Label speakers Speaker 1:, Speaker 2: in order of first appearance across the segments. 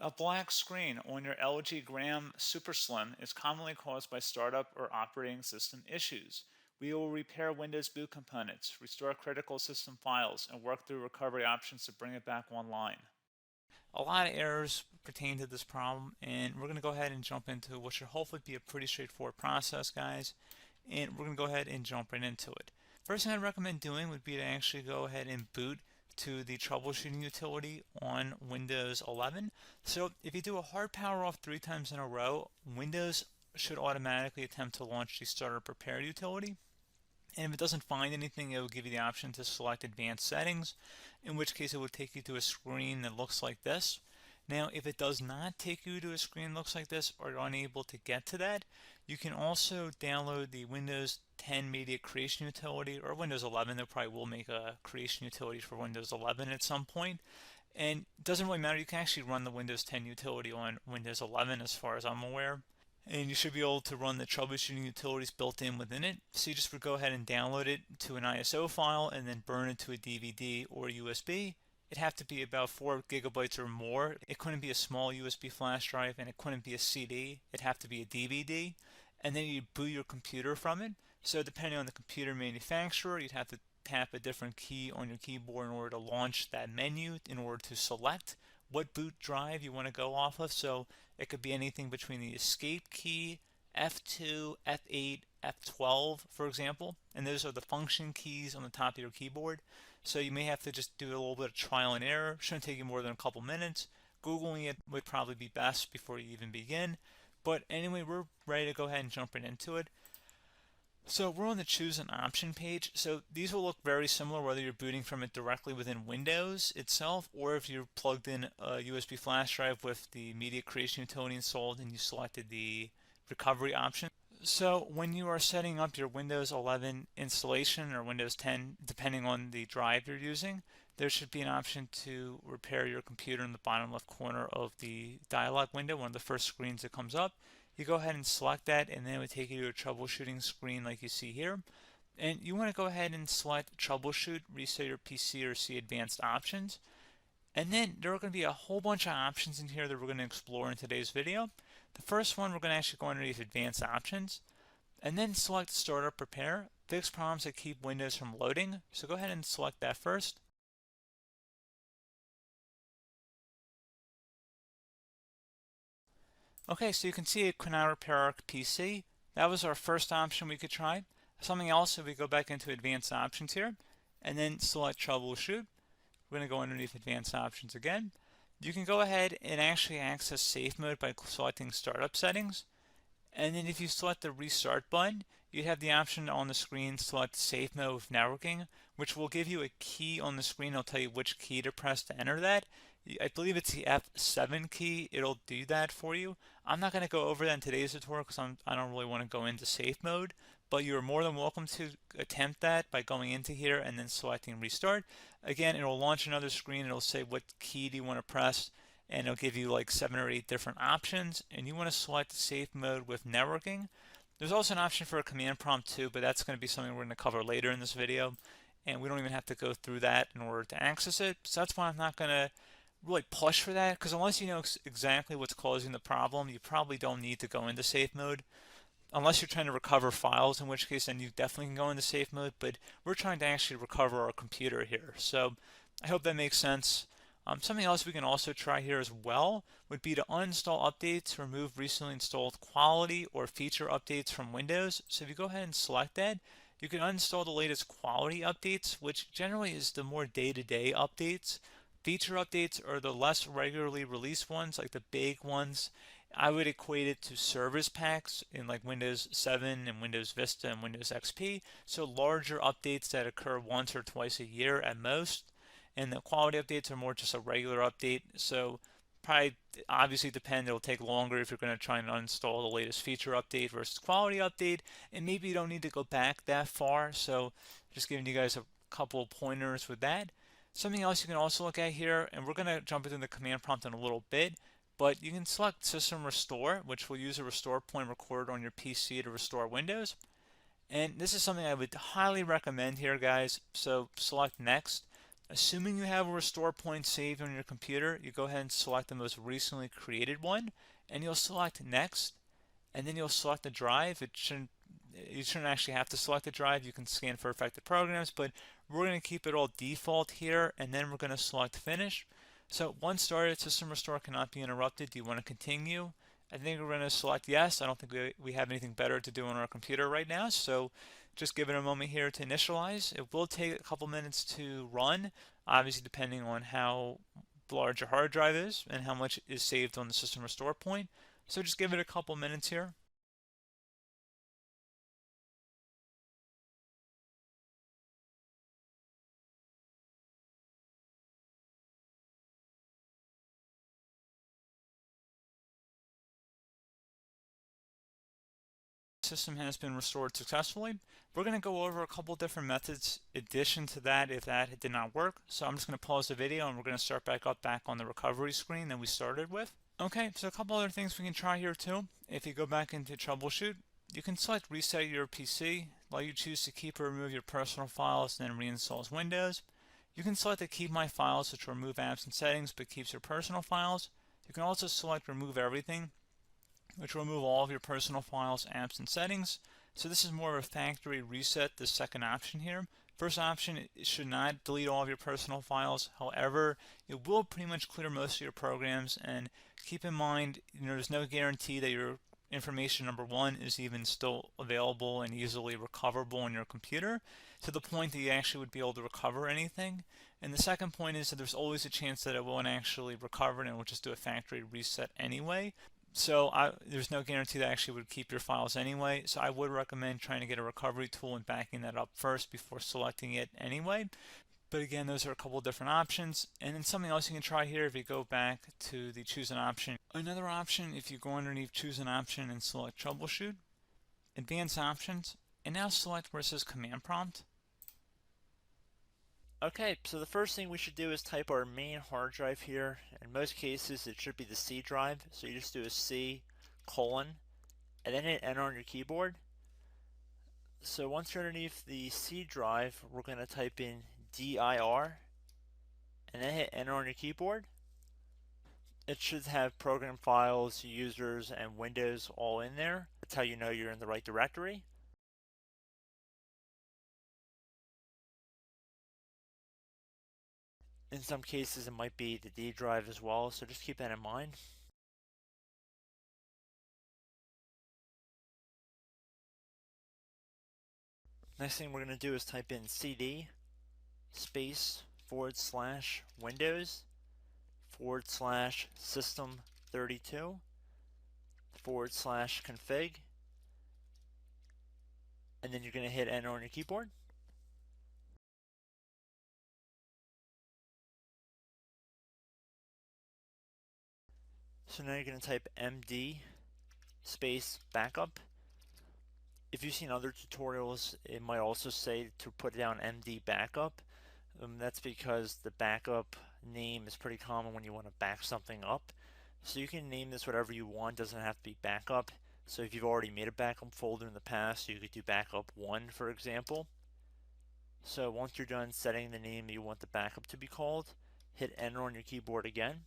Speaker 1: A black screen on your LG Gram SuperSlim is commonly caused by startup or operating system issues. We will repair Windows boot components, restore critical system files, and work through recovery options to bring it back online.
Speaker 2: A lot of errors pertain to this problem, and we're going to go ahead and jump into what should hopefully be a pretty straightforward process, guys. And we're going to go ahead and jump right into it. First thing I'd recommend doing would be to actually go ahead and boot to the troubleshooting utility on Windows 11. So if you do a hard power off 3 times in a row, Windows should automatically attempt to launch the startup repair utility. And if it doesn't find anything, it will give you the option to select advanced settings, in which case it will take you to a screen that looks like this. Now, if it does not take you to a screen that looks like this, or you're unable to get to that, you can also download the Windows 10 Media Creation Utility, or Windows 11. They probably will make a creation utility for Windows 11 at some point. And it doesn't really matter, you can actually run the Windows 10 utility on Windows 11 as far as I'm aware. And you should be able to run the troubleshooting utilities built in within it. So you just would go ahead and download it to an ISO file and then burn it to a DVD or USB. It'd have to be about 4 gigabytes or more. It couldn't be a small USB flash drive, and it couldn't be a CD. It'd have to be a DVD. And then you'd boot your computer from it. So depending on the computer manufacturer, you'd have to tap a different key on your keyboard in order to launch that menu, in order to select what boot drive you want to go off of. So it could be anything between the escape key, F2, F8, F12, for example, and those are the function keys on the top of your keyboard. So you may have to just do a little bit of trial and error. Shouldn't take you more than a couple minutes. Googling it would probably be best before you even begin. But anyway, we're ready to go ahead and jump right into it. So we're on the choose an option page. So these will look very similar whether you're booting from it directly within Windows itself, or if you're plugged in a USB flash drive with the media creation utility installed and you selected the recovery option. So when you are setting up your Windows 11 installation or Windows 10, depending on the drive you're using, there should be an option to repair your computer in the bottom left corner of the dialog window, one of the first screens that comes up. You go ahead and select that, and then it would take you to a troubleshooting screen like you see here. And you want to go ahead and select troubleshoot, reset your PC, or see advanced options. And then there are going to be a whole bunch of options in here that we're going to explore in today's video. The first one, we're going to actually go underneath advanced options and then select startup repair, fix problems that keep Windows from loading. So go ahead and select that first. Okay, so you can see it could now repair our PC. That was our first option we could try. Something else, if we go back into advanced options here and then select troubleshoot, we're going to go underneath advanced options again. You can go ahead and actually access safe mode by selecting startup settings. And then if you select the restart button, you have the option on the screen select safe mode with networking, which will give you a key on the screen. It'll tell you which key to press to enter that. I believe it's the F7 key. It'll do that for you. I'm not going to go over that in today's tutorial because I don't really want to go into safe mode, but you're more than welcome to attempt that by going into here and then selecting restart. Again, it'll launch another screen. It'll say what key do you want to press, and it'll give you like 7 or 8 different options, and you want to select safe mode with networking. There's also an option for a command prompt too, but that's going to be something we're going to cover later in this video, and we don't even have to go through that in order to access it. So that's why I'm not going to really push for that, because unless you know exactly what's causing the problem, you probably don't need to go into safe mode. Unless you're trying to recover files, in which case then you definitely can go into safe mode, but we're trying to actually recover our computer here. So I hope that makes sense. Something else we can also try here as well would be to uninstall updates, remove recently installed quality or feature updates from Windows. So if you go ahead and select that, you can uninstall the latest quality updates, which generally is the more day-to-day updates. Feature updates are the less regularly released ones, like the big ones. I would equate it to service packs in like Windows 7 and Windows Vista and Windows XP. So larger updates that occur once or twice a year at most. And the quality updates are more just a regular update. So probably obviously depend, it'll take longer if you're going to try and uninstall the latest feature update versus quality update. And maybe you don't need to go back that far. So just giving you guys a couple of pointers with that. Something else you can also look at here, and we're going to jump into the command prompt in a little bit, but you can select System Restore, which will use a restore point recorded on your PC to restore Windows. And this is something I would highly recommend here, guys. So select Next. Assuming you have a restore point saved on your computer, you go ahead and select the most recently created one, and you'll select next, and then you'll select the drive. You shouldn't actually have to select the drive. You can scan for affected programs, but we're going to keep it all default here, and then we're going to select finish. So once started, system restore cannot be interrupted. Do you want to continue? I think we're going to select yes. I don't think we have anything better to do on our computer right now, so just give it a moment here to initialize. It will take a couple minutes to run, obviously depending on how large your hard drive is and how much is saved on the system restore point. So just give it a couple minutes here. System has been restored successfully. We're going to go over a couple different methods addition to that if that did not work. So I'm just going to pause the video and we're going to start back on the recovery screen that we started with. Okay, so a couple other things we can try here too. If you go back into Troubleshoot, you can select Reset Your PC, while you choose to keep or remove your personal files and then reinstalls Windows. You can select to keep my files, which will remove apps and settings but keeps your personal files. You can also select Remove Everything, which will remove all of your personal files, apps, and settings. So this is more of a factory reset, the second option here. First option, it should not delete all of your personal files. However, it will pretty much clear most of your programs, and keep in mind, there's no guarantee that your information, number one, is even still available and easily recoverable on your computer to the point that you actually would be able to recover anything. And the second point is that there's always a chance that it won't actually recover and it will just do a factory reset anyway. So there's no guarantee that actually would keep your files anyway. So I would recommend trying to get a recovery tool and backing that up first before selecting it anyway. But again, those are a couple different options. And then something else you can try here, if you go back to the choose an option. Another option, if you go underneath choose an option and select troubleshoot, advanced options, and now select where it says command prompt.
Speaker 3: Okay, so the first thing we should do is type our main hard drive here. In most cases, it should be the C drive. So you just do a C colon and then hit enter on your keyboard. So once you're underneath the C drive, we're going to type in dir and then hit enter on your keyboard. It should have program files, users, and Windows all in there. That's how you know you're in the right directory. In some cases, it might be the D drive as well, so just keep that in mind. Next thing we're going to do is type in cd space / Windows / system 32 / config, and then you're going to hit enter on your keyboard. So now you're going to type md space backup. If you've seen other tutorials, it might also say to put down md backup. That's because the backup name is pretty common when you want to back something up. So you can name this whatever you want, doesn't have to be backup. So if you've already made a backup folder in the past, you could do backup 1, for example. So once you're done setting the name you want the backup to be called, hit enter on your keyboard again.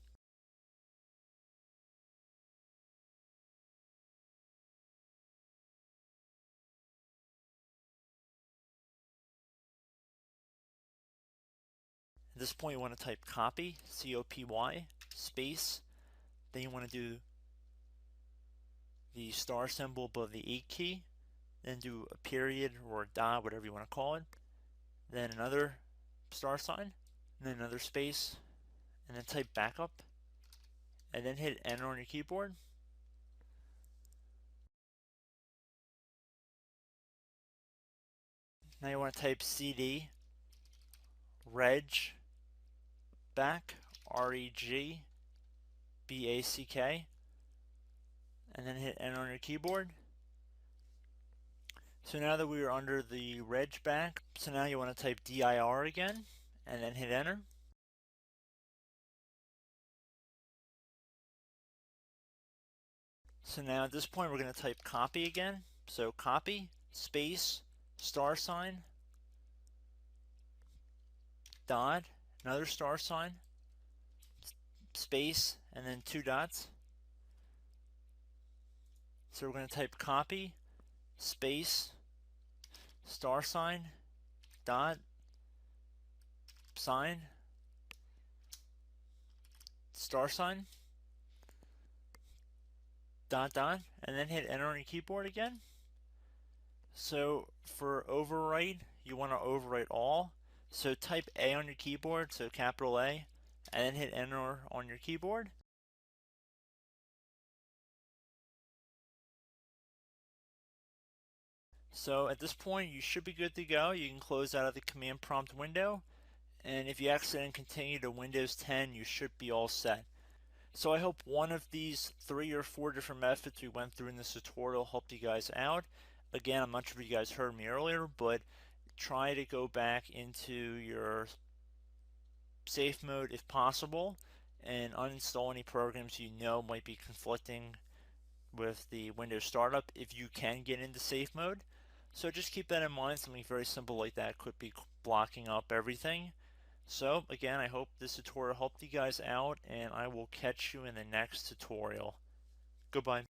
Speaker 3: At this point you want to type copy, C-O-P-Y, space, then you want to do the star symbol above the 8 key, then do a period or a dot, whatever you want to call it, then another star sign, and then another space, and then type backup, and then hit enter on your keyboard. Now you want to type cd reg back, R-E-G-B-A-C-K, and then hit enter on your keyboard. So now that we are under the reg back, so now you want to type dir again, and then hit enter. So now at this point we're going to type copy again. So copy, space, star sign, dot, another star sign, space, and then 2 dots. So we're going to type copy, space, star sign, dot, sign, star sign, dot, dot, and then hit enter on your keyboard again. So for overwrite, you want to overwrite all. So type A on your keyboard, so capital A, and then hit enter on your keyboard. So at this point, you should be good to go. You can close out of the command prompt window, and if you accidentally continue to Windows 10, you should be all set. So I hope one of these 3 or 4 different methods we went through in this tutorial helped you guys out. Again, I'm not sure if you guys heard me earlier, but try to go back into your safe mode if possible and uninstall any programs you know might be conflicting with the Windows startup if you can get into safe mode. So just keep that in mind. Something very simple like that could be blocking up everything. So again, I hope this tutorial helped you guys out, and I will catch you in the next tutorial. Goodbye.